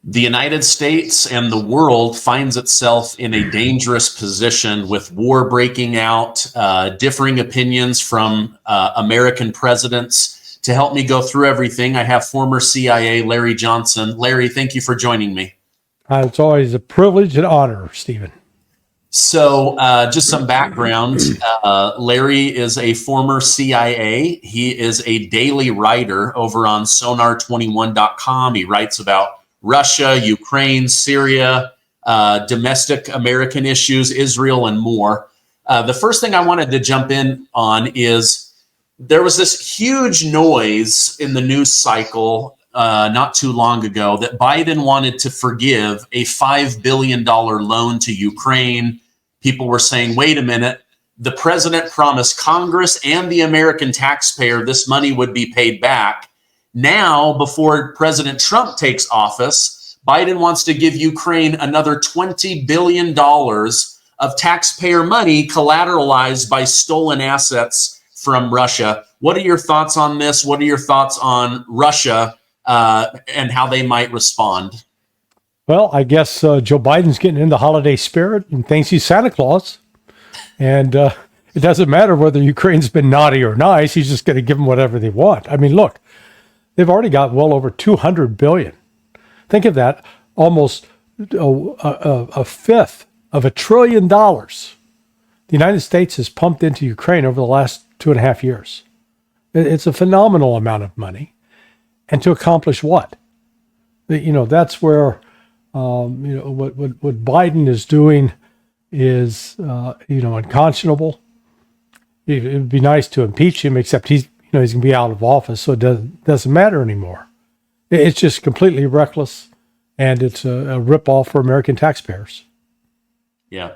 The United States and the world finds itself in a dangerous position with war breaking out, differing opinions from American presidents. To help me go through everything, I have former CIA Larry Johnson. Larry, thank you for joining me. It's always a privilege and honor, Stephen. So just some background. Larry is a former CIA. He is a daily writer over on sonar21.com. He writes about Russia, Ukraine, Syria, domestic American issues, Israel, and more. The first thing I wanted to jump in on is there was this huge noise in the news cycle not too long ago that Biden wanted to forgive a $5 billion loan to Ukraine. People were saying, wait a minute, the president promised Congress and the American taxpayer this money would be paid back. Now, before President Trump takes office, Biden wants to give Ukraine another $20 billion of taxpayer money collateralized by stolen assets from Russia. What are your thoughts on this? What are your thoughts on Russia and how they might respond? Well, I guess Joe Biden's getting in the holiday spirit and thinks he's Santa Claus. And it doesn't matter whether Ukraine's been naughty or nice. He's just going to give them whatever they want. I mean, look. They've already got well over $200 billion. Think of that, almost a fifth of $1 trillion. The United States has pumped into Ukraine over the last 2.5 years. It's a phenomenal amount of money. And to accomplish what? That's where, what Biden is doing is, unconscionable. It would be nice to impeach him, except he's going to be out of office, so it doesn't matter anymore. It's just completely reckless, and it's a ripoff for American taxpayers. Yeah.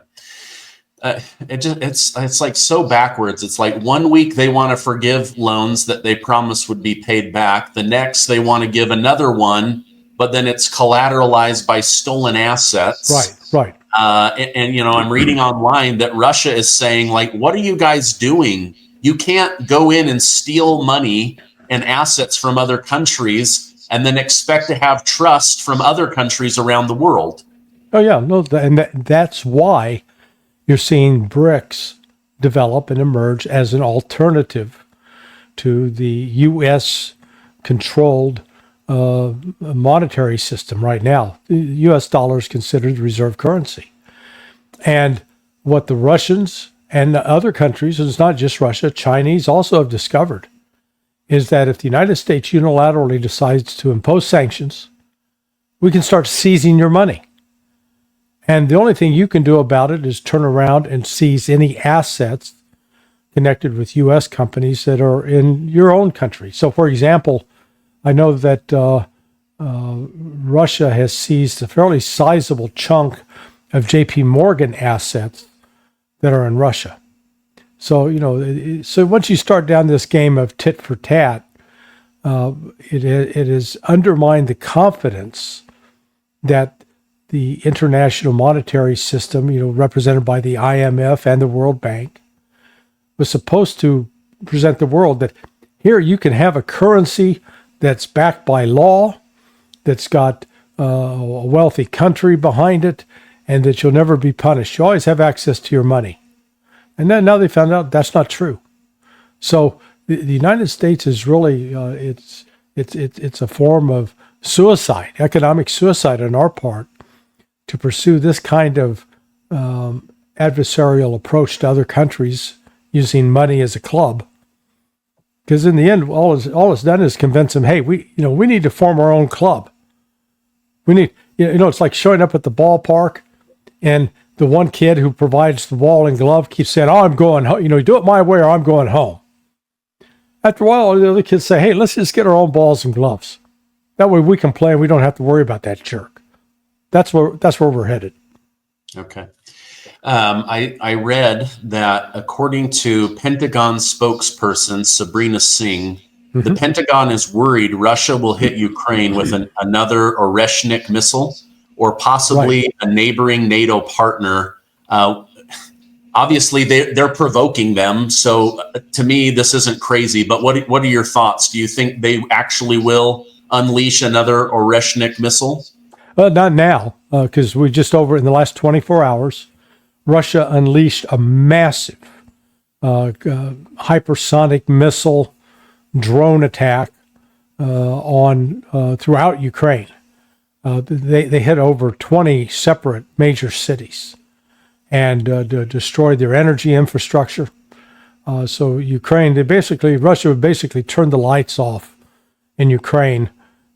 It's like so backwards. It's like 1 week they want to forgive loans that they promised would be paid back. The next they want to give another one, but then it's collateralized by stolen assets. Right. And I'm reading online that Russia is saying, like, what are you guys doing? You can't go in and steal money and assets from other countries and then expect to have trust from other countries around the world. Oh, yeah. No, that's why you're seeing BRICS develop and emerge as an alternative to the U.S.-controlled monetary system right now. The U.S. dollar is considered the reserve currency. And what the Russians and other countries, and it's not just Russia, Chinese also have discovered, is that if the United States unilaterally decides to impose sanctions, we can start seizing your money. And the only thing you can do about it is turn around and seize any assets connected with U.S. companies that are in your own country. So, for example, I know that Russia has seized a fairly sizable chunk of J.P. Morgan assets that are in Russia. So, so once you start down this game of tit for tat, it has undermined the confidence that the international monetary system, represented by the IMF and the World Bank, was supposed to present the world that here you can have a currency that's backed by law, that's got a wealthy country behind it, and that you'll never be punished. You always have access to your money. And then now they found out that's not true. So the United States is really, it's a form of suicide, economic suicide on our part, to pursue this kind of adversarial approach to other countries using money as a club. Because in the end, all it's done is convince them, hey, we need to form our own club. We need, it's like showing up at the ballpark, and the one kid who provides the ball and glove keeps saying, "Oh, I'm going home. Do it my way, or I'm going home." After a while, the other kids say, "Hey, let's just get our own balls and gloves. That way we can play, and we don't have to worry about that jerk." That's where we're headed. Okay. I read that according to Pentagon spokesperson Sabrina Singh, the Pentagon is worried Russia will hit Ukraine with another Oreshnik missile or possibly a neighboring NATO partner. Obviously, they're provoking them. So to me, this isn't crazy. But what are your thoughts? Do you think they actually will unleash another Oreshnik missile? Well, not now, because we just over in the last 24 hours, Russia unleashed a massive hypersonic missile drone attack on throughout Ukraine. They hit over 20 separate major cities and destroyed their energy infrastructure. So Ukraine, Russia would basically turn the lights off in Ukraine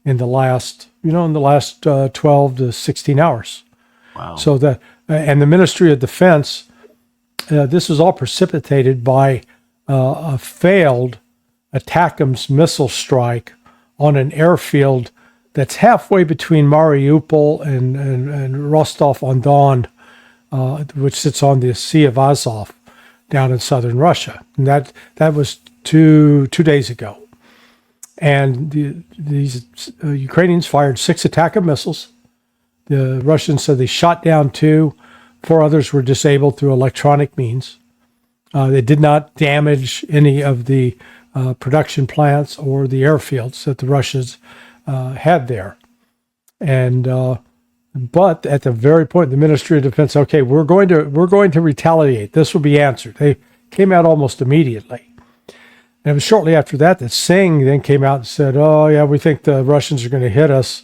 in the last 12 to 16 hours. Wow. So and the Ministry of Defense, this was all precipitated by a failed ATACMS missile strike on an airfield that's halfway between Mariupol and Rostov-on-Don, which sits on the Sea of Azov down in southern Russia. And that was two days ago. And these Ukrainians fired 6 ATACMS missiles. The Russians said they shot down 2. 4 others were disabled through electronic means. They did not damage any of the production plants or the airfields that the Russians had there. And but at the very point, the Ministry of Defense, okay, we're going to retaliate. This will be answered. They came out almost immediately. And it was shortly after that that Singh then came out and said, "Oh yeah, we think the Russians are going to hit us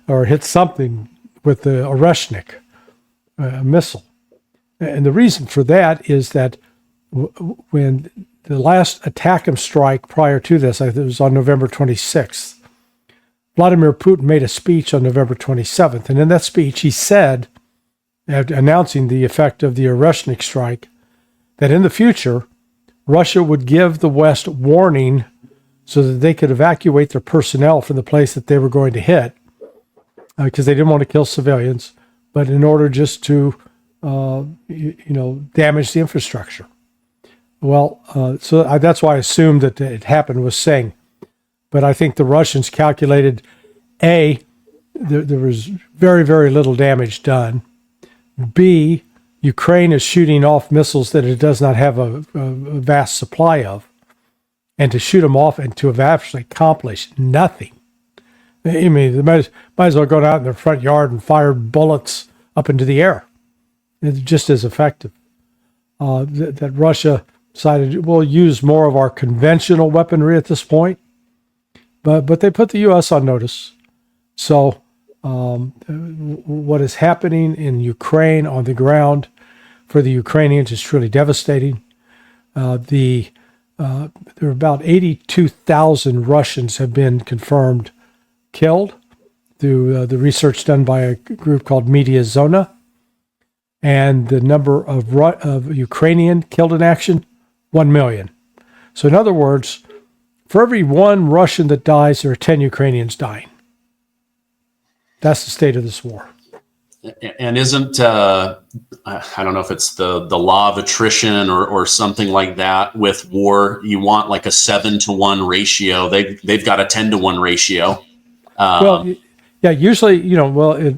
or hit something with the Oreshnik missile." And the reason for that is that when the last ATACMS strike prior to this, I think it was on November 26th, Vladimir Putin made a speech on November 27th. And in that speech, he said, announcing the effect of the Oreshnik strike, that in the future, Russia would give the West warning so that they could evacuate their personnel from the place that they were going to hit, because they didn't want to kill civilians, but in order just to, damage the infrastructure. Well, that's why I assumed that it happened with Singh. But I think the Russians calculated, A, there was very, very little damage done. B, Ukraine is shooting off missiles that it does not have a vast supply of. And to shoot them off and to have actually accomplished nothing. I mean, they might as well go out in their front yard and fire bullets up into the air. It's just as effective. That Russia decided we'll use more of our conventional weaponry at this point. But they put the U.S. on notice. So what is happening in Ukraine on the ground for the Ukrainians is truly devastating. There are about 82,000 Russians have been confirmed killed through the research done by a group called Media Zona. And the number of Ukrainian killed in action, 1 million. So in other words, for every 1 Russian that dies, there are 10 Ukrainians dying. That's the state of this war. And isn't, I don't know if it's the law of attrition or something like that with war, you want like a 7-to-1 ratio. They've got a 10-to-1 ratio. Usually,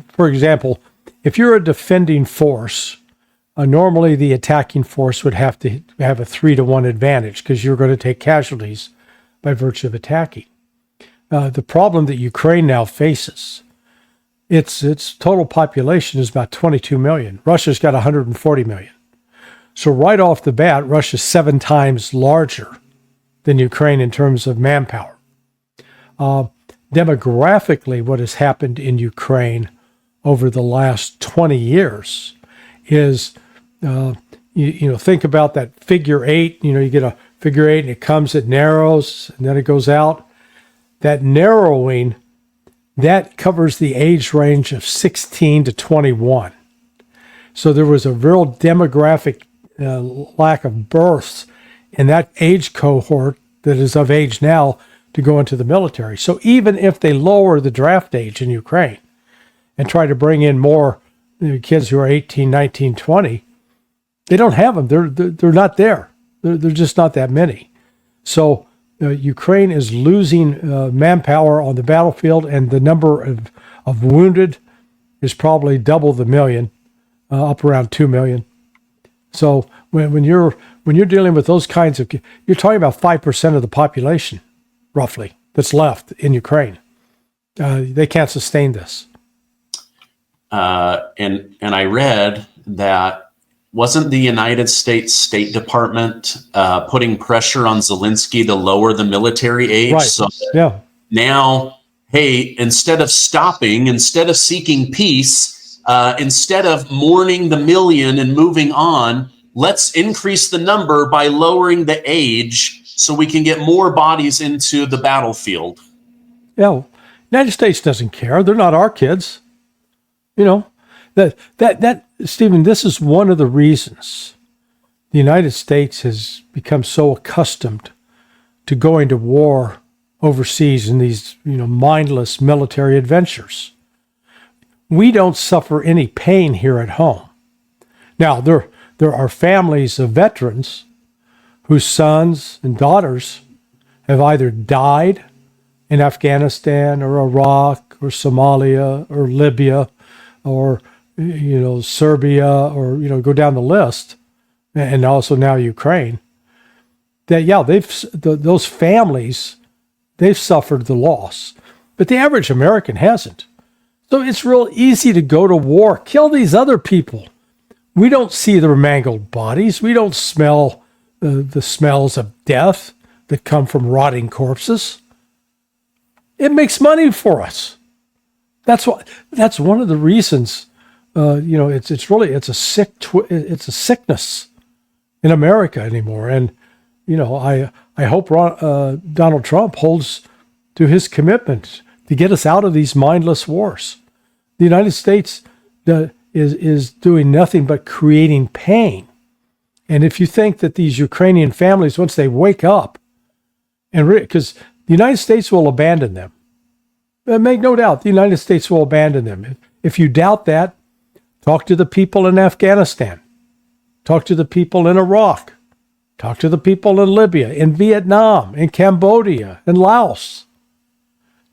for example, if you're a defending force, normally the attacking force would have to have a 3-to-1 advantage because you're going to take casualties by virtue of attacking. The problem that Ukraine now faces, its total population is about 22 million. Russia's got 140 million. So right off the bat, Russia's 7 times larger than Ukraine in terms of manpower. Demographically, what has happened in Ukraine over the last 20 years is, think about that figure 8. You get a figure 8 and it comes, it narrows, and then it goes out. That narrowing, that covers the age range of 16 to 21. So there was a real demographic lack of births in that age cohort that is of age now to go into the military. So even if they lower the draft age in Ukraine and try to bring in more kids who are 18, 19, 20, they don't have them. They're not there. They're just not that many. So Ukraine is losing manpower on the battlefield, and the number of wounded is probably double the million, up around 2 million. So when you're dealing with those kinds of, you're talking about 5% of the population, roughly, that's left in Ukraine. They can't sustain this. and I read that wasn't the United States State Department putting pressure on Zelensky to lower the military age? Right. So Yeah. now, hey, instead of seeking peace, instead of mourning the million and moving on, let's increase the number by lowering the age so we can get more bodies into the battlefield. Yeah. United States doesn't care. They're not our kids. You know, that Stephen, this is one of the reasons the United States has become so accustomed to going to war overseas in these, mindless military adventures. We don't suffer any pain here at home. Now, there are families of veterans whose sons and daughters have either died in Afghanistan or Iraq or Somalia or Libya or, Serbia or, go down the list, and also now Ukraine, that, yeah, those families, they've suffered the loss, but the average American hasn't. So it's real easy to go to war, kill these other people. We don't see their mangled bodies. We don't smell the smells of death that come from rotting corpses. It makes money for us. That's one of the reasons. It's a sickness in America anymore. And I hope Donald Trump holds to his commitment to get us out of these mindless wars. The United States is doing nothing but creating pain. And if you think that these Ukrainian families, once they wake up, because the United States will abandon them, make no doubt, the United States will abandon them. If you doubt that, talk to the people in Afghanistan, talk to the people in Iraq, talk to the people in Libya, in Vietnam, in Cambodia, in Laos.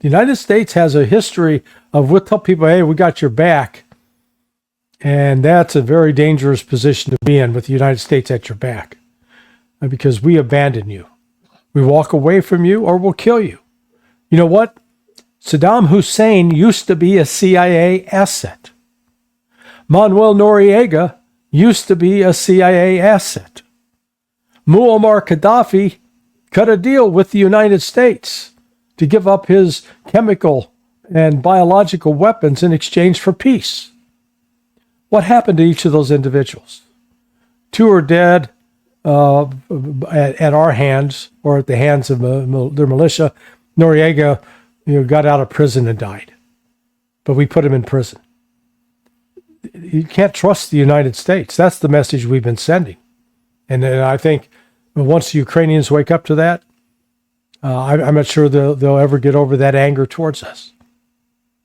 The United States has a history of, we'll tell people, hey, we got your back. And that's a very dangerous position to be in, with the United States at your back, because we abandon you. We walk away from you or we'll kill you. You know what? Saddam Hussein used to be a CIA asset. Manuel Noriega used to be a CIA asset. Muammar Gaddafi cut a deal with the United States to give up his chemical and biological weapons in exchange for peace. What happened to each of those individuals? Two are dead at our hands or at the hands of their militia. Noriega got out of prison and died, but we put him in prison. You can't trust the United States. That's the message we've been sending. And I think once the Ukrainians wake up to that, I'm not sure they'll ever get over that anger towards us.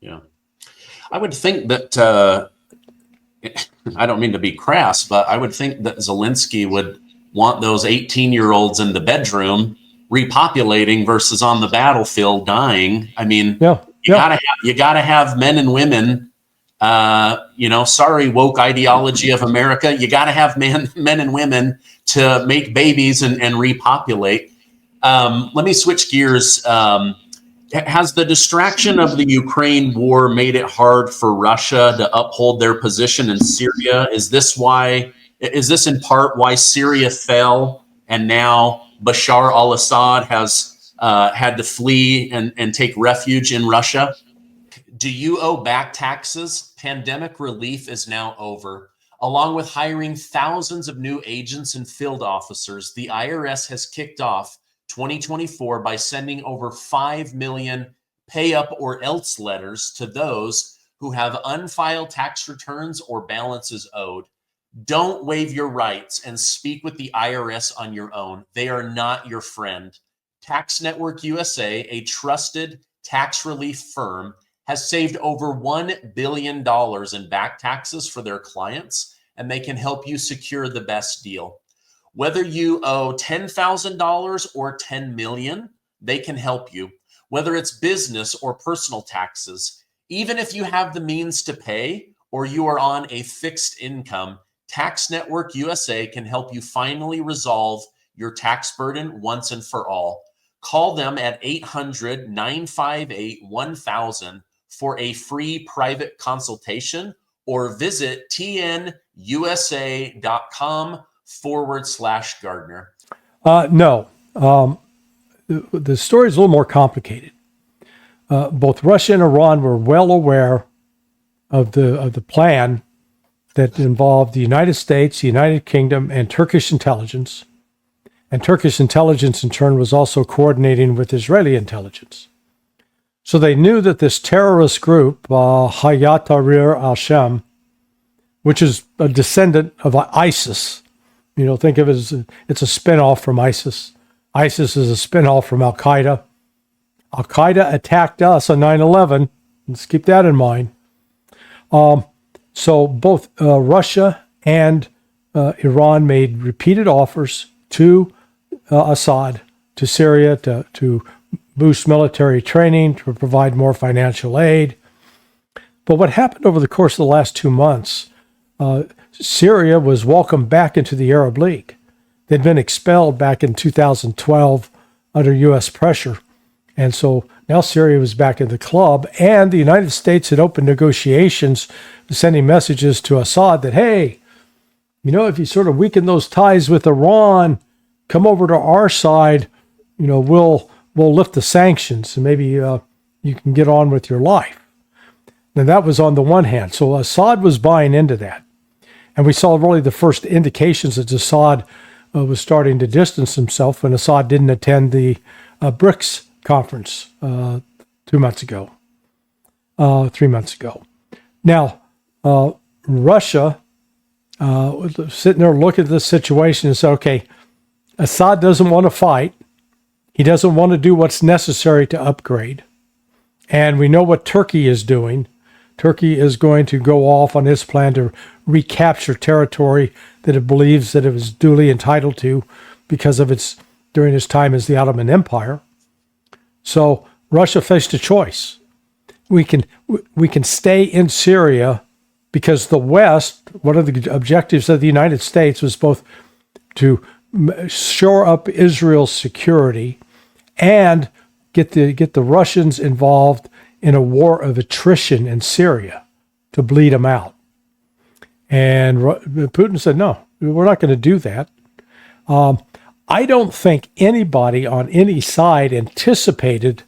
Yeah. I would think that, I don't mean to be crass, but I would think that Zelensky would want those 18-year-olds in the bedroom repopulating versus on the battlefield dying. I mean, you gotta have men and women, sorry, woke ideology of America. You gotta have men and women to make babies and repopulate. Let me switch gears. Has the distraction of the Ukraine war made it hard for Russia to uphold their position in Syria? Is this in part why Syria fell and now Bashar al-Assad has had to flee and take refuge in Russia? Do you owe back taxes? Pandemic relief is now over. Along with hiring thousands of new agents and field officers, the IRS has kicked off 2024 by sending over 5 million pay up or else letters to those who have unfiled tax returns or balances owed. Don't waive your rights and speak with the IRS on your own. They are not your friend. Tax Network USA, a trusted tax relief firm, has saved over $1 billion in back taxes for their clients, and they can help you secure the best deal. Whether you owe $10,000 or $10 million, they can help you. Whether it's business or personal taxes, even if you have the means to pay or you are on a fixed income, Tax Network USA can help you finally resolve your tax burden once and for all. Call them at 800-958-1000 for a free private consultation or visit tnusa.com/Gardner. No. The story is a little more complicated. Both Russia and Iran were well aware of the plan that involved the United States, the United Kingdom, and Turkish intelligence. And Turkish intelligence, in turn, was also coordinating with Israeli intelligence. So they knew that this terrorist group, Hayat Tahrir al-Sham, which is a descendant of ISIS, think of it as it's a spinoff from ISIS. ISIS is a spinoff from Al-Qaeda. Al-Qaeda attacked us on 9/11. Let's keep that in mind. So both Russia and Iran made repeated offers to Assad, to Syria, to boost military training, to provide more financial aid. But what happened over the course of the last 2 months, Syria was welcomed back into the Arab League. They'd been expelled back in 2012 under U.S. pressure. And so now Syria was back in the club, and the United States had opened negotiations, sending messages to Assad that, hey, if you sort of weaken those ties with Iran, come over to our side, we'll lift the sanctions, and maybe you can get on with your life. And that was on the one hand. So Assad was buying into that. And we saw really the first indications that Assad was starting to distance himself when Assad didn't attend the BRICS conference 3 months ago. Now, Russia was sitting there looking at this situation and said, okay, Assad doesn't want to fight. He doesn't want to do what's necessary to upgrade. And we know what Turkey is doing. Turkey is going to go off on its plan to recapture territory that it believes that it was duly entitled to because of during its time as the Ottoman Empire. So Russia faced a choice. We can stay in Syria because the West, one of the objectives of the United States was both to shore up Israel's security and get the Russians involved in a war of attrition in Syria to bleed them out. And Putin said, no, we're not going to do that. I don't think anybody on any side anticipated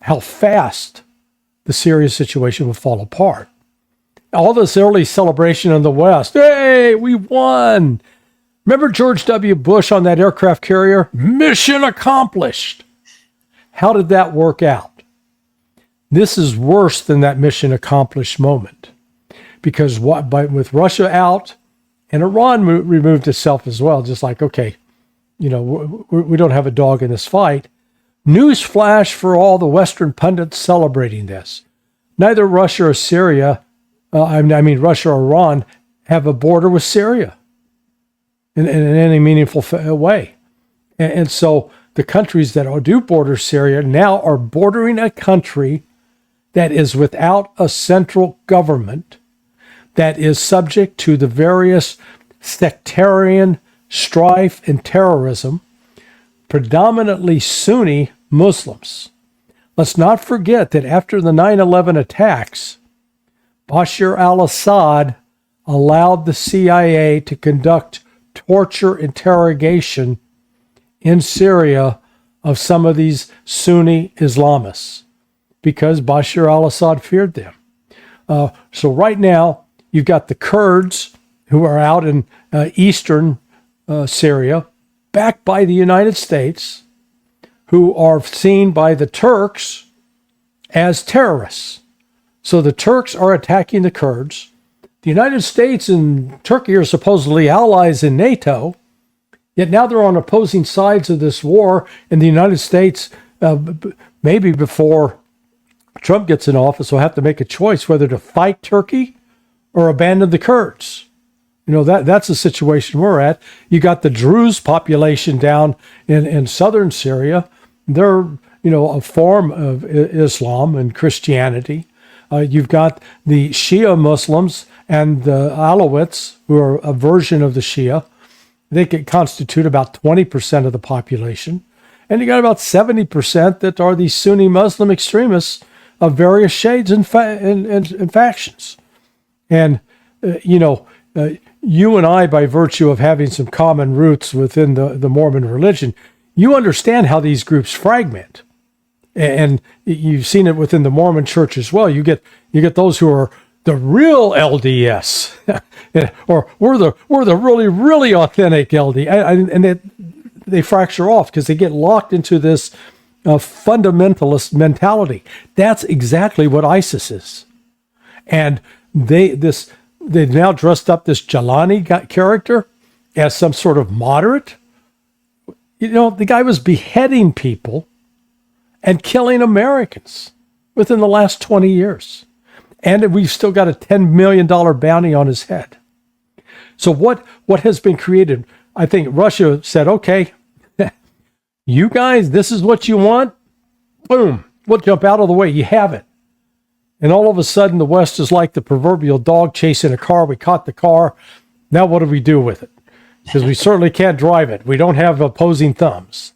how fast the Syria situation would fall apart. All this early celebration in the West, hey, we won. Remember George W. Bush on that aircraft carrier? Mission accomplished. How did that work out? This is worse than that mission accomplished moment. Because with Russia out, and Iran removed itself as well, just like, okay, we don't have a dog in this fight. Newsflash for all the Western pundits celebrating this. Neither Russia or Syria, Russia or Iran, have a border with Syria in any meaningful way. And so the countries that do border Syria now are bordering a country that is without a central government, that is subject to the various sectarian strife and terrorism, predominantly Sunni Muslims. Let's not forget that after the 9/11 attacks, Bashar al-Assad allowed the CIA to conduct torture interrogation in Syria of some of these Sunni Islamists because Bashar al-Assad feared them. So right now, you've got the Kurds who are out in eastern Syria, backed by the United States, who are seen by the Turks as terrorists. So the Turks are attacking the Kurds. The United States and Turkey are supposedly allies in NATO, yet now they're on opposing sides of this war, and the United States, maybe before Trump gets in office, will have to make a choice whether to fight Turkey or abandon the Kurds. That's the situation we're at. You got the Druze population down in southern Syria. They're, a form of Islam and Christianity. You've got the Shia Muslims and the Alawites, who are a version of the Shia. They could constitute about 20% of the population. And you got about 70% that are these Sunni Muslim extremists of various shades and factions. And, you and I, by virtue of having some common roots within the Mormon religion, you understand how these groups fragment. And you've seen it within the Mormon church as well. You get those who are the real LDS, or we're the really, really authentic LDS, and they fracture off because they get locked into this fundamentalist mentality. That's exactly what ISIS is. And they've now dressed up this Jelani character as some sort of moderate. The guy was beheading people and killing Americans within the last 20 years. And we've still got a $10 million bounty on his head. So what has been created? I think Russia said, okay, you guys, this is what you want? Boom, we'll jump out of the way. You have it. And all of a sudden, the West is like the proverbial dog chasing a car. We caught the car. Now what do we do with it? Because we certainly can't drive it. We don't have opposing thumbs.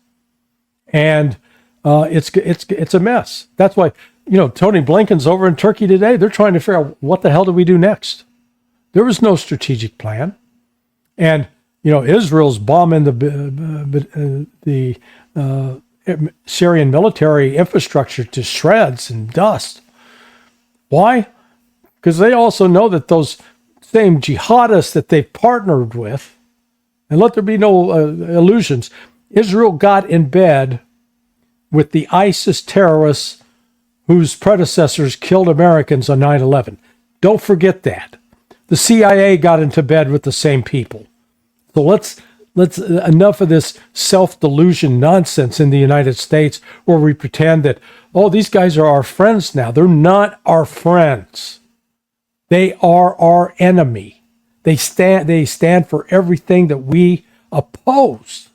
And it's a mess. That's why, Tony Blinken's over in Turkey today. They're trying to figure out what the hell do we do next? There was no strategic plan. And, Israel's bombing the Syrian military infrastructure to shreds and dust. Why? Because they also know that those same jihadists that they've partnered with, and let there be no illusions, Israel got in bed with the ISIS terrorists whose predecessors killed Americans on 9/11. Don't forget that. The CIA got into bed with the same people. So let's enough of this self-delusion nonsense in the United States where we pretend that, these guys are our friends now. They're not our friends. They are our enemy. They stand for everything that we oppose.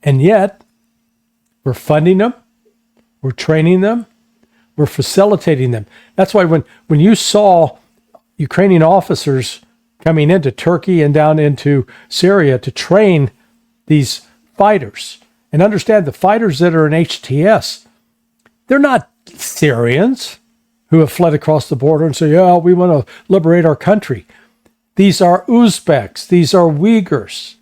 And yet, we're funding them, we're training them, we're facilitating them. That's why when you saw Ukrainian officers coming into Turkey and down into Syria to train these fighters, and understand the fighters that are in HTS, they're not Syrians who have fled across the border and say, we want to liberate our country. These are Uzbeks. These are Uyghurs.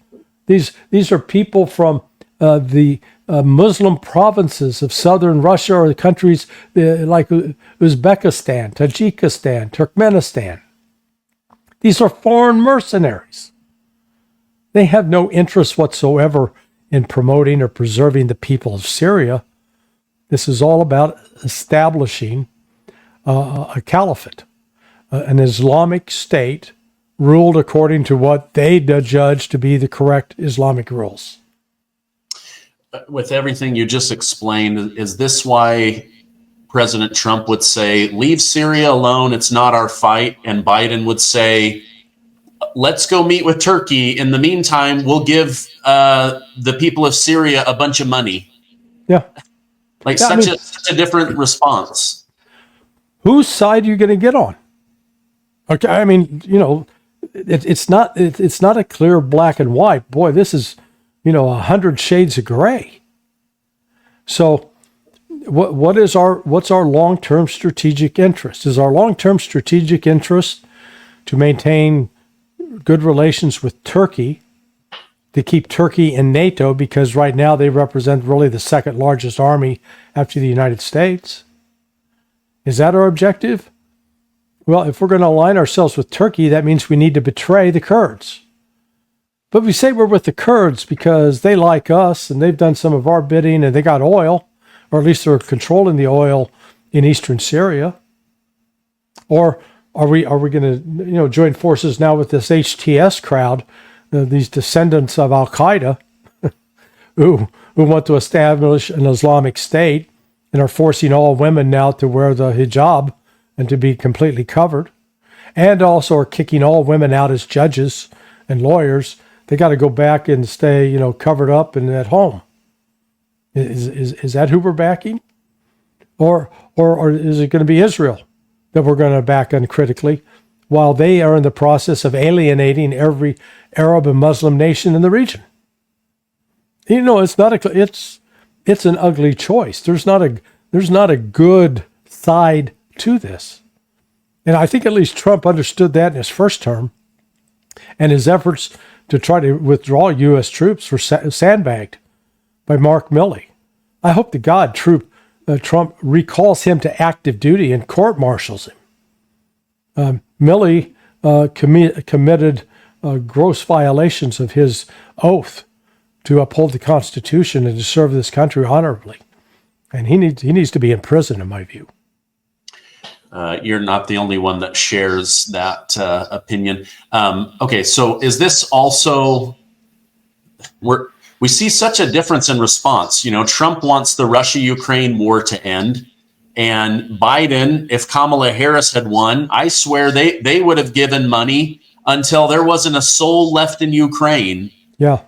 These are people from the Muslim provinces of southern Russia or the countries like Uzbekistan, Tajikistan, Turkmenistan. These are foreign mercenaries. They have no interest whatsoever in promoting or preserving the people of Syria. This is all about establishing a caliphate, an Islamic state ruled according to what they judge to be the correct Islamic rules. With everything you just explained, is this why President Trump would say, leave Syria alone, it's not our fight, and Biden would say, let's go meet with Turkey. In the meantime, we'll give the people of Syria a bunch of money. Yeah. Such a different response. Whose side are you going to get on? Okay, it's not a clear black and white. Boy, this is 100 shades of gray. So what's our long-term strategic interest? Is our long-term strategic interest to maintain good relations with Turkey, to keep Turkey in NATO, because right now they represent really the second largest army after the United States? Is that our objective? Well, if we're going to align ourselves with Turkey, that means we need to betray the Kurds. But we say we're with the Kurds because they like us and they've done some of our bidding and they got oil, or at least they're controlling the oil in eastern Syria. Or are we going to join forces now with this HTS crowd, these descendants of Al Qaeda, who want to establish an Islamic state and are forcing all women now to wear the hijab and to be completely covered, and also are kicking all women out as judges and lawyers? They got to go back and stay, covered up and at home. Is that who we're backing? Or is it going to be Israel that we're going to back uncritically, while they are in the process of alienating every Arab and Muslim nation in the region? It's not it's an ugly choice. There's not a good side to this. And I think at least Trump understood that in his first term, and his efforts to try to withdraw U.S. troops were sandbagged by Mark Milley. I hope to God Trump recalls him to active duty and court-martials him. Milley committed gross violations of his oath to uphold the Constitution and to serve this country honorably. And he needs to be in prison, in my view. You're not the only one that shares that opinion. Okay, so is this also we see such a difference in response? You know, Trump wants the Russia-Ukraine war to end, and Biden, if Kamala Harris had won, I swear they would have given money until there wasn't a soul left in Ukraine. Yeah.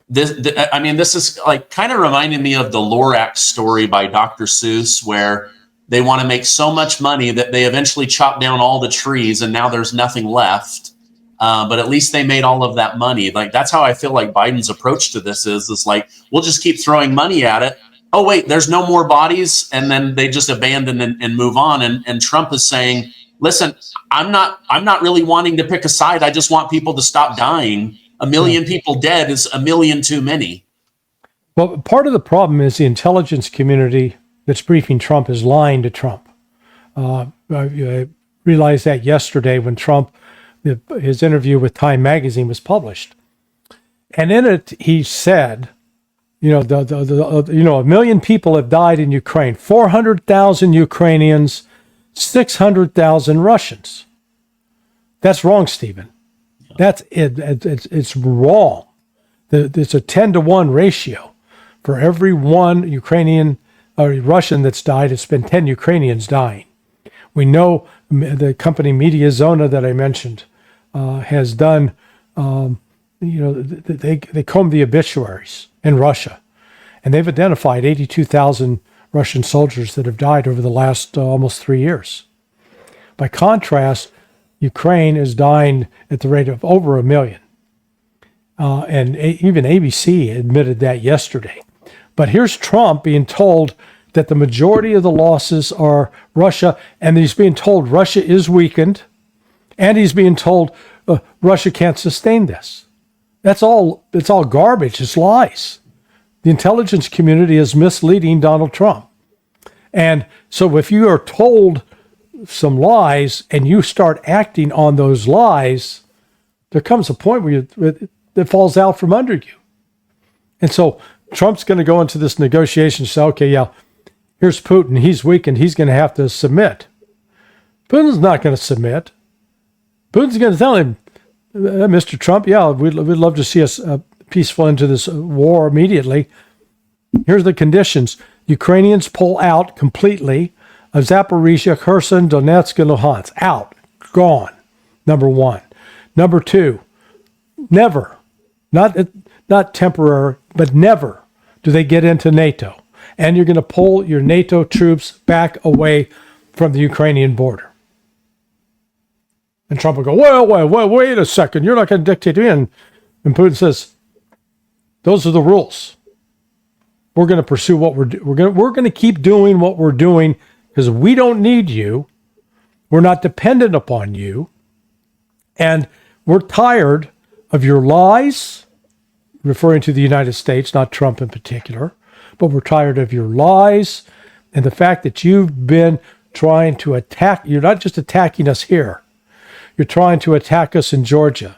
This is like kind of reminding me of the Lorax story by Dr. Seuss, where they want to make so much money that they eventually chop down all the trees and now there's nothing left. But at least they made all of that money. Like, that's how I feel like Biden's approach to this is like, we'll just keep throwing money at it. Oh, wait, there's no more bodies. And then they just abandon and move on. And Trump is saying, listen, I'm not really wanting to pick a side. I just want people to stop dying. 1 million people dead is 1 million too many. Well, part of the problem is the intelligence community that's briefing Trump is lying to Trump. I realized that yesterday when his interview with Time Magazine was published. And in it, he said, 1 million people have died in Ukraine, 400,000 Ukrainians, 600,000 Russians. That's wrong, Stephen. That's it. It's wrong. It's a 10-to-1 ratio. For every one Ukrainian or Russian that's died, it's been 10 Ukrainians dying. We know the company Mediazona that I mentioned has done, they combed the obituaries in Russia, and they've identified 82,000 Russian soldiers that have died over the last almost 3 years. By contrast, Ukraine is dying at the rate of over 1 million. And even ABC admitted that yesterday. But here's Trump being told that the majority of the losses are Russia, and he's being told Russia is weakened, and he's being told Russia can't sustain this. It's all garbage. It's lies. The intelligence community is misleading Donald Trump. And so if you are told some lies and you start acting on those lies, there comes a point where it falls out from under you. And so Trump's going to go into this negotiation and say, okay, yeah, here's Putin. He's weak and he's going to have to submit. Putin's not going to submit. Putin's going to tell him, Mr. Trump, yeah, we'd love to see us peaceful into this war immediately. Here's the conditions. Ukrainians pull out completely of Zaporizhia, Kherson, Donetsk, and Luhansk. Out. Gone. Number one. Number two, never, not temporary, but never do they get into NATO. And you're going to pull your NATO troops back away from the Ukrainian border. And Trump will go, well, wait a second. You're not going to dictate to me. And Putin says, those are the rules. We're going to pursue what we're going to keep doing what we're doing because we don't need you. We're not dependent upon you. And we're tired of your lies, referring to the United States, not Trump in particular, but we're tired of your lies and the fact that you've been trying to attack. You're not just attacking us here. You're trying to attack us in Georgia.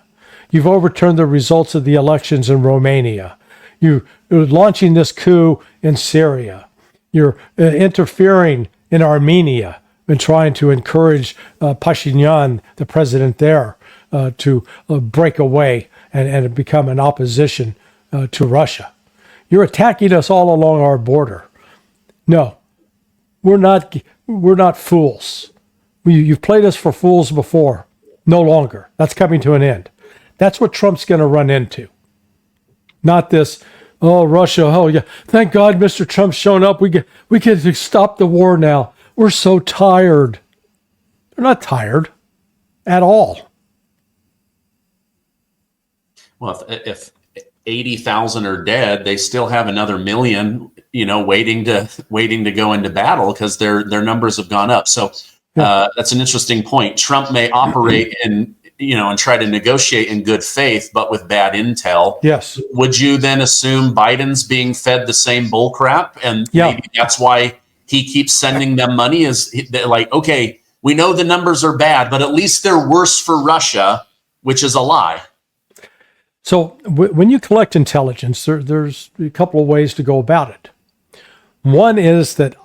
You've overturned the results of the elections in Romania. You're launching this coup in Syria. You're interfering in Armenia and trying to encourage Pashinyan, the president there, to break away and become an opposition to Russia. You're attacking us all along our border. No, we're not fools. You've played us for fools before. No longer. That's coming to an end. That's what Trump's going to run into. Not this, oh, Russia, oh, yeah, thank God Mr. Trump's shown up. We can stop the war now. We're so tired. They're not tired at all. Well, if 80,000 are dead, they still have another million. waiting to go into battle because their numbers have gone up. So that's an interesting point. Trump may operate and try to negotiate in good faith, but with bad intel. Yes. Would you then assume Biden's being fed the same bull crap, and maybe that's why he keeps sending them money? Is like, okay, we know the numbers are bad, but at least they're worse for Russia, which is a lie. So when you collect intelligence, there's a couple of ways to go about it. One is that,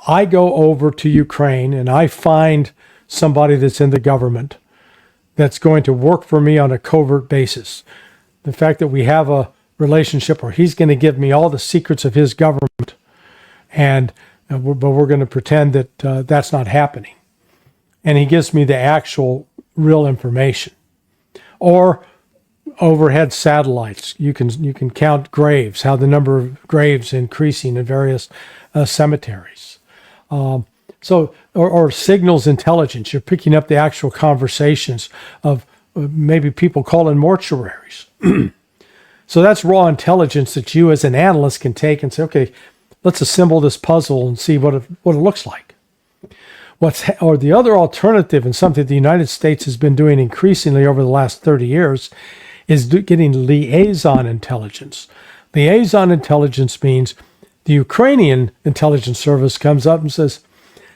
I go over to Ukraine and I find somebody that's in the government that's going to work for me on a covert basis. The fact that we have a relationship where he's going to give me all the secrets of his government, but we're going to pretend that that's not happening. And he gives me the actual real information. Or overhead satellites. You can count graves, how the number of graves increasing in various cemeteries. Or signals intelligence. You're picking up the actual conversations of maybe people calling mortuaries. So that's raw intelligence that you as an analyst can take and say, okay, let's assemble this puzzle and see what it looks like. Or the other alternative, and something the United States has been doing increasingly over the last 30 years, is getting liaison intelligence. Liaison intelligence means the Ukrainian intelligence service comes up and says,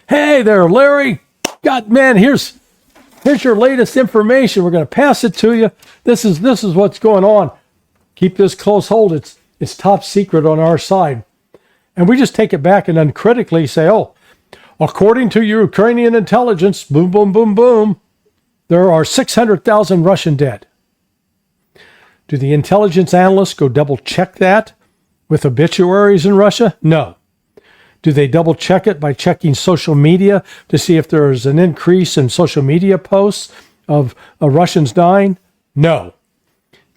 "Hey there, Larry. Here's your latest information. We're going to pass it to you. This is what's going on. Keep this close hold. It's top secret on our side." And we just take it back and uncritically say, "Oh, according to Ukrainian intelligence, boom, boom, boom, boom, there are 600,000 Russian dead." Do the intelligence analysts go double check that with obituaries in Russia? No. Do they double check it by checking social media to see if there's an increase in social media posts of Russians dying? No.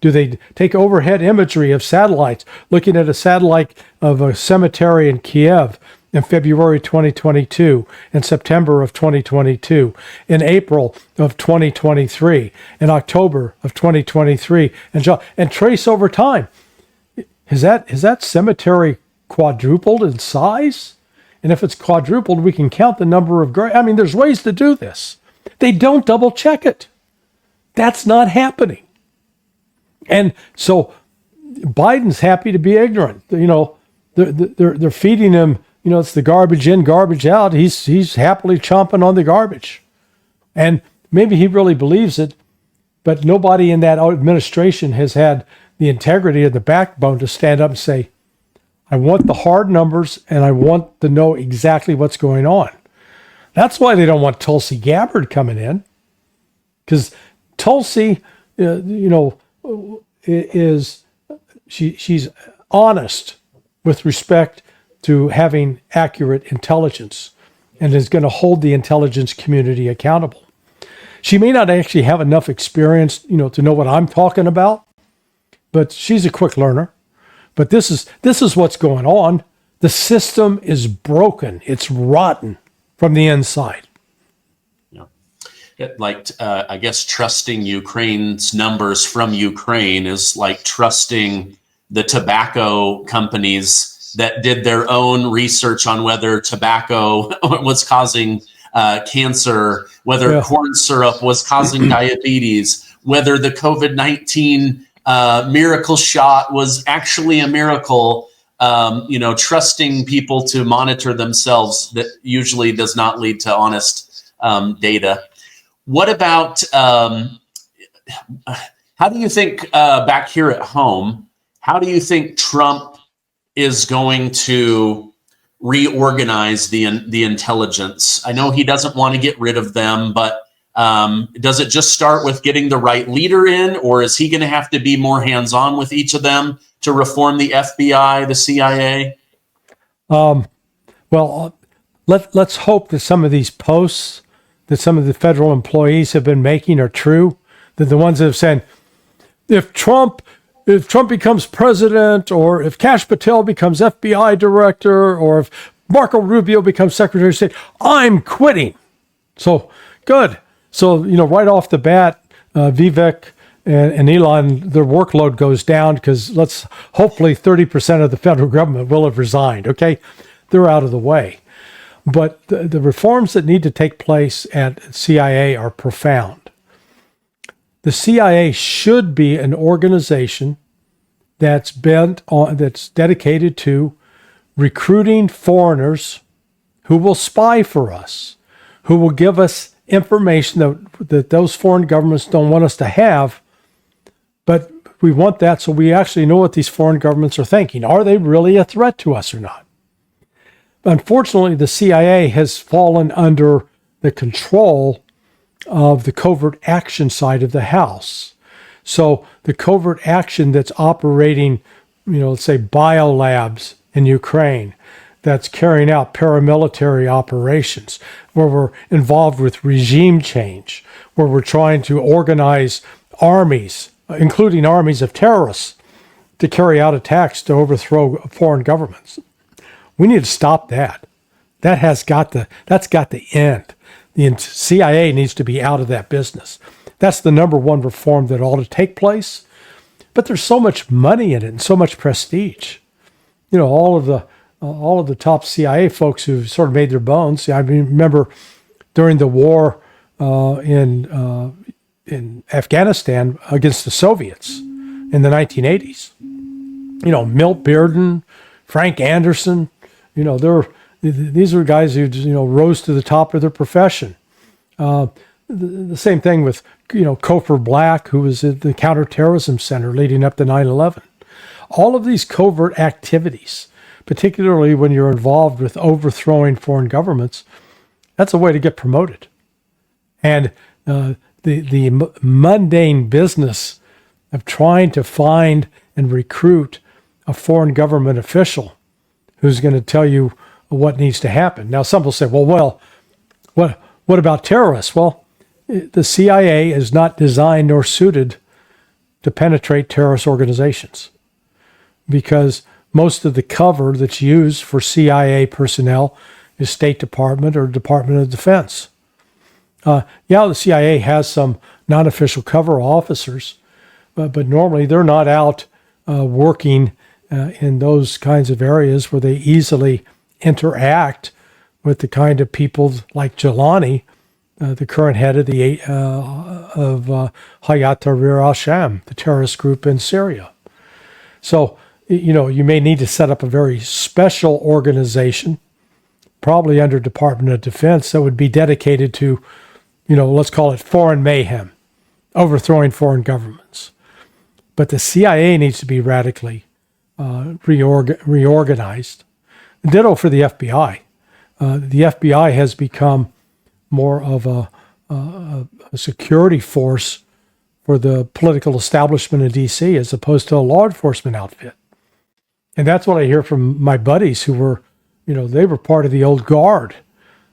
Do they take overhead imagery of satellites, looking at a satellite of a cemetery in Kiev in February 2022, in September of 2022, in April of 2023, in October of 2023, and trace over time? Has that cemetery quadrupled in size? And if it's quadrupled, we can count the number of graves. There's ways to do this. They don't double check it. That's not happening. And so Biden's happy to be ignorant. They're feeding him. It's the garbage in, garbage out. He's happily chomping on the garbage. And maybe he really believes it, but nobody in that administration has had the integrity of the backbone to stand up and say, I want the hard numbers and I want to know exactly what's going on. That's why they don't want Tulsi Gabbard coming in, because Tulsi, she's honest with respect to having accurate intelligence and is going to hold the intelligence community accountable. She may not actually have enough experience, to know what I'm talking about, but she's a quick learner. But this is what's going on. The system is broken. It's rotten from the inside. I guess trusting Ukraine's numbers from Ukraine is like trusting the tobacco companies that did their own research on whether tobacco was causing cancer, whether corn syrup was causing diabetes, whether the COVID-19 miracle shot was actually a miracle. Trusting people to monitor themselves, that usually does not lead to honest data. What about, how do you think, back here at home, how do you think Trump is going to reorganize the intelligence? I know he doesn't want to get rid of them, but does it just start with getting the right leader in, or is he going to have to be more hands-on with each of them to reform the FBI, the CIA? Well, let's hope that some of these posts that some of the federal employees have been making are true. That the ones that have said, if Trump becomes president, or if Kash Patel becomes FBI director, or if Marco Rubio becomes Secretary of State, I'm quitting. So good. So, right off the bat, Vivek and Elon, their workload goes down because hopefully 30% of the federal government will have resigned. Okay, they're out of the way. But the reforms that need to take place at CIA are profound. The CIA should be an organization that's dedicated to recruiting foreigners who will spy for us, who will give us information that those foreign governments don't want us to have, but we want that so we actually know what these foreign governments are thinking. Are they really a threat to us or not? Unfortunately, the CIA has fallen under the control of the covert action side of the House. So the covert action that's operating, let's say biolabs in Ukraine, that's carrying out paramilitary operations, where we're involved with regime change, where we're trying to organize armies, including armies of terrorists, to carry out attacks to overthrow foreign governments. We need to stop that. That's got to end. The CIA needs to be out of that business. That's the number one reform that ought to take place. But there's so much money in it and so much prestige. All of the top CIA folks who've sort of made their bones. I remember during the war in Afghanistan against the Soviets in the 1980s. Milt Bearden, Frank Anderson. These were guys who rose to the top of their profession. The same thing with Cofer Black, who was at the Counterterrorism Center leading up to 9/11. All of these covert activities, particularly when you're involved with overthrowing foreign governments, that's a way to get promoted. And the mundane business of trying to find and recruit a foreign government official who's going to tell you what needs to happen. Now, some will say, well, what about terrorists? Well, the CIA is not designed nor suited to penetrate terrorist organizations, because most of the cover that's used for CIA personnel is State Department or Department of Defense. The CIA has some non-official cover officers, but normally they're not out working in those kinds of areas where they easily interact with the kind of people like Jelani, the current head of Hayat Tahrir al-Sham, the terrorist group in Syria. So, you may need to set up a very special organization, probably under Department of Defense, that would be dedicated to, let's call it foreign mayhem, overthrowing foreign governments. But the CIA needs to be radically reorganized. Ditto for the FBI. The FBI has become more of a security force for the political establishment in D.C. as opposed to a law enforcement outfit. And that's what I hear from my buddies who were, they were part of the old guard.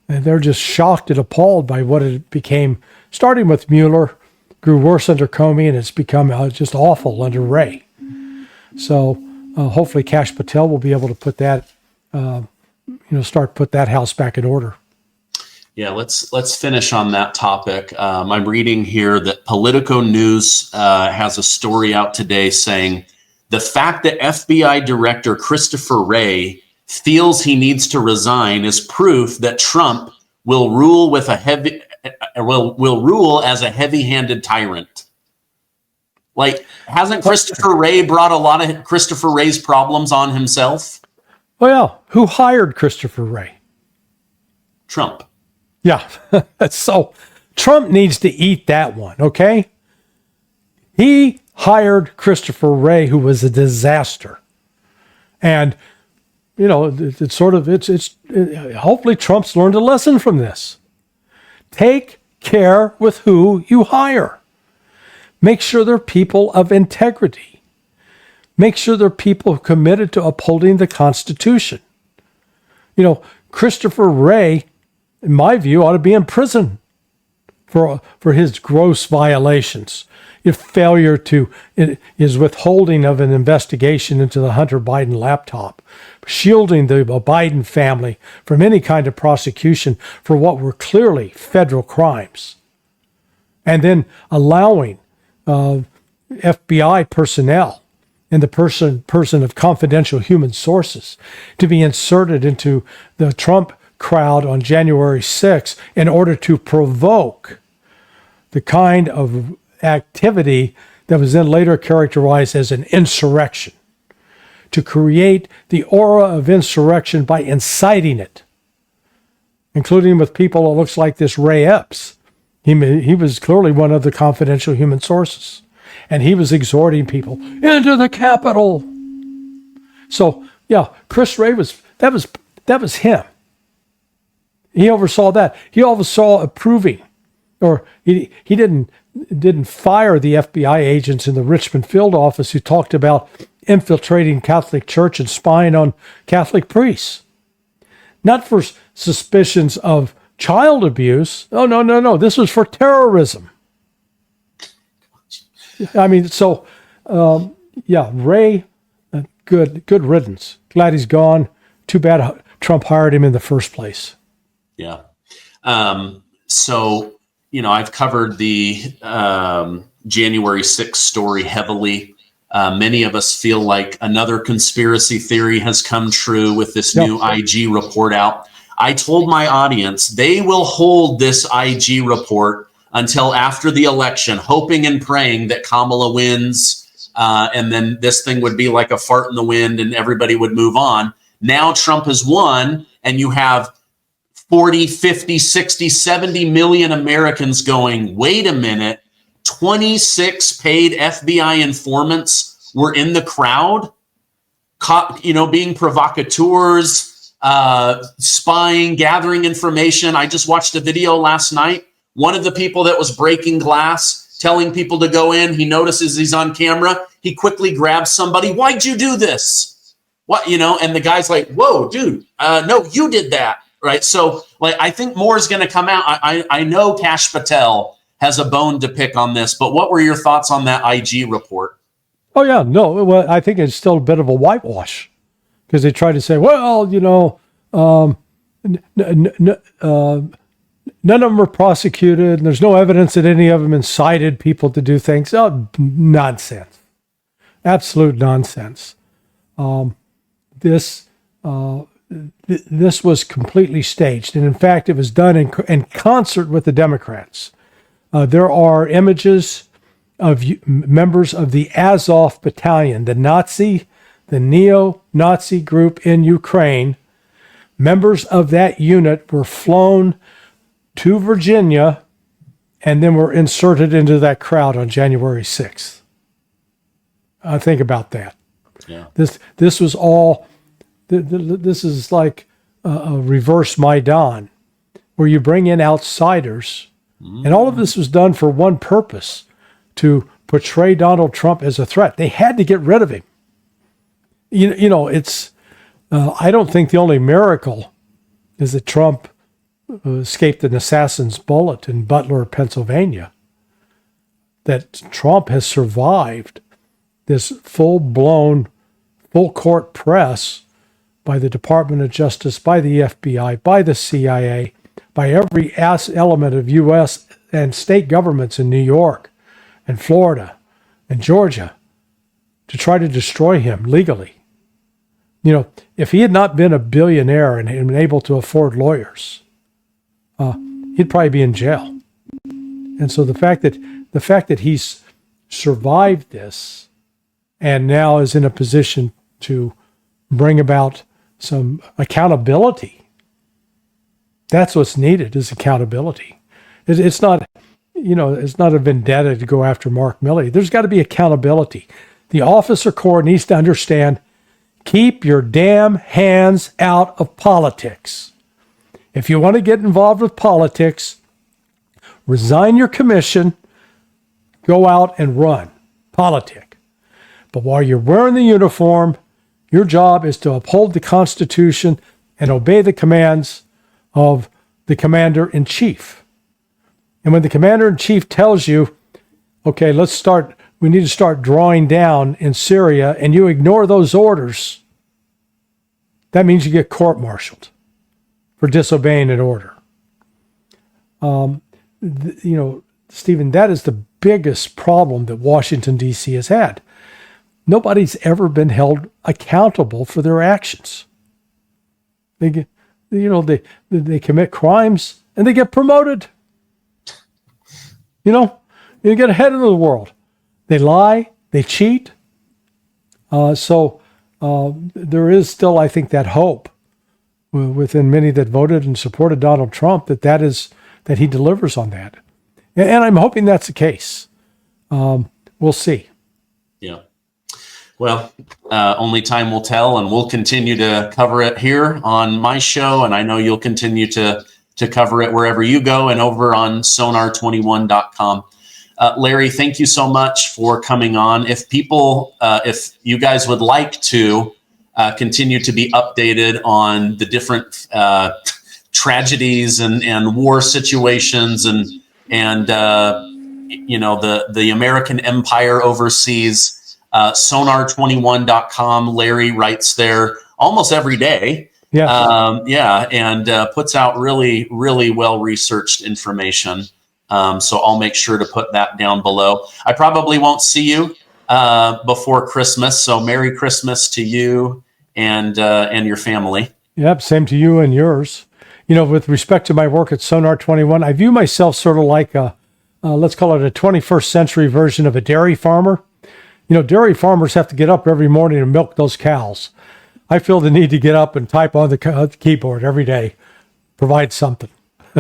And they're just shocked and appalled by what it became, starting with Mueller, grew worse under Comey, and it's become just awful under Wray. So hopefully Kash Patel will be able to put that, put that house back in order. Yeah, let's finish on that topic. I'm reading here that Politico News has a story out today saying the fact that FBI Director Christopher Wray feels he needs to resign is proof that Trump will rule as a heavy-handed tyrant. Like, hasn't Christopher Wray brought a lot of Christopher Wray's problems on himself? Well, yeah. Who hired Christopher Wray? Trump. Yeah. So Trump needs to eat that one, okay? He hired Christopher Wray, who was a disaster. And, hopefully Trump's learned a lesson from this. Take care with who you hire. Make sure they're people of integrity. Make sure they're people committed to upholding the Constitution. Christopher Wray, in my view, ought to be in prison for his gross violations. His withholding of an investigation into the Hunter Biden laptop, shielding the Biden family from any kind of prosecution for what were clearly federal crimes, and then allowing FBI personnel and the person of confidential human sources to be inserted into the Trump crowd on January 6th in order to provoke the kind of activity that was then later characterized as an insurrection, to create the aura of insurrection by inciting it, including with people, it looks like this Ray Epps. He was clearly one of the confidential human sources, and he was exhorting people into the Capitol. So yeah, Chris Wray that was him. He oversaw that. He oversaw approving, or he didn't fire the FBI agents in the Richmond field office who talked about infiltrating Catholic Church and spying on Catholic priests. Not for suspicions of child abuse. Oh, no. This was for terrorism. I mean, so, Ray, good riddance. Glad he's gone. Too bad Trump hired him in the first place. Yeah. So, I've covered the January 6th story heavily. Many of us feel like another conspiracy theory has come true with this new IG report out. I told my audience they will hold this IG report until after the election, hoping and praying that Kamala wins, and then this thing would be like a fart in the wind and everybody would move on. Now Trump has won, and you have 40, 50, 60, 70 million Americans going, wait a minute, 26 paid FBI informants were in the crowd, being provocateurs, spying, gathering information. I just watched a video last night. One of the people that was breaking glass, telling people to go in, he notices he's on camera. He quickly grabs somebody. Why'd you do this? What, and the guy's like, whoa, dude, no, you did that. Right. So I think more is going to come out. I know Kash Patel has a bone to pick on this, but what were your thoughts on that IG report? Oh, yeah. No, well, I think it's still a bit of a whitewash because they try to say, well, none of them were prosecuted and there's no evidence that any of them incited people to do things. Oh, nonsense. Absolute nonsense. This was completely staged. And in fact, it was done in concert with the Democrats. There are images of members of the Azov battalion, the neo-Nazi group in Ukraine. Members of that unit were flown to Virginia and then were inserted into that crowd on January 6th. Think about that. Yeah. This was all... This is like a reverse Maidan, where you bring in outsiders, and all of this was done for one purpose, to portray Donald Trump as a threat. They had to get rid of him. It's. I don't think the only miracle is that Trump escaped an assassin's bullet in Butler, Pennsylvania. That Trump has survived this full-blown, full-court press by the Department of Justice, by the FBI, by the CIA, by every element of U.S. and state governments in New York and Florida and Georgia to try to destroy him legally. If he had not been a billionaire and been able to afford lawyers, he'd probably be in jail. And so the fact that he's survived this and now is in a position to bring about some accountability. That's what's needed, is accountability. It's not, it's not a vendetta to go after Mark Milley. There's got to be accountability. The officer corps needs to understand, keep your damn hands out of politics. If you want to get involved with politics, resign your commission, go out and run politic. But while you're wearing the uniform, your job is to uphold the Constitution and obey the commands of the commander-in-chief. And when the commander-in-chief tells you, okay, we need to start drawing down in Syria, and you ignore those orders, that means you get court-martialed for disobeying an order. Stephen, that is the biggest problem that Washington, D.C. has had. Nobody's ever been held accountable for their actions. They commit crimes and they get promoted. You get ahead of the world. They lie, they cheat. So there is still, I think, that hope within many that voted and supported Donald Trump that he delivers on that. And I'm hoping that's the case. We'll see. Yeah. Well, only time will tell, and we'll continue to cover it here on my show. And I know you'll continue to cover it wherever you go and over on sonar21.com. Larry, thank you so much for coming on. If you guys would like to continue to be updated on the different tragedies and war situations and the American empire overseas, sonar21.com. Larry writes there almost every day. Yeah. And puts out really, really well-researched information. So I'll make sure to put that down below. I probably won't see you before Christmas. So Merry Christmas to you and your family. Yep. Same to you and yours. With respect to my work at Sonar 21, I view myself sort of like let's call it a 21st century version of a dairy farmer. Dairy farmers have to get up every morning and milk those cows. I feel the need to get up and type on the keyboard every day, provide something.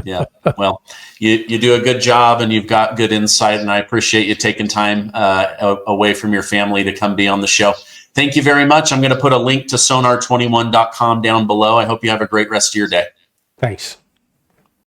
Yeah. Well, you do a good job and you've got good insight, and I appreciate you taking time away from your family to come be on the show. Thank you very much. I'm going to put a link to sonar21.com down below. I hope you have a great rest of your day. Thanks.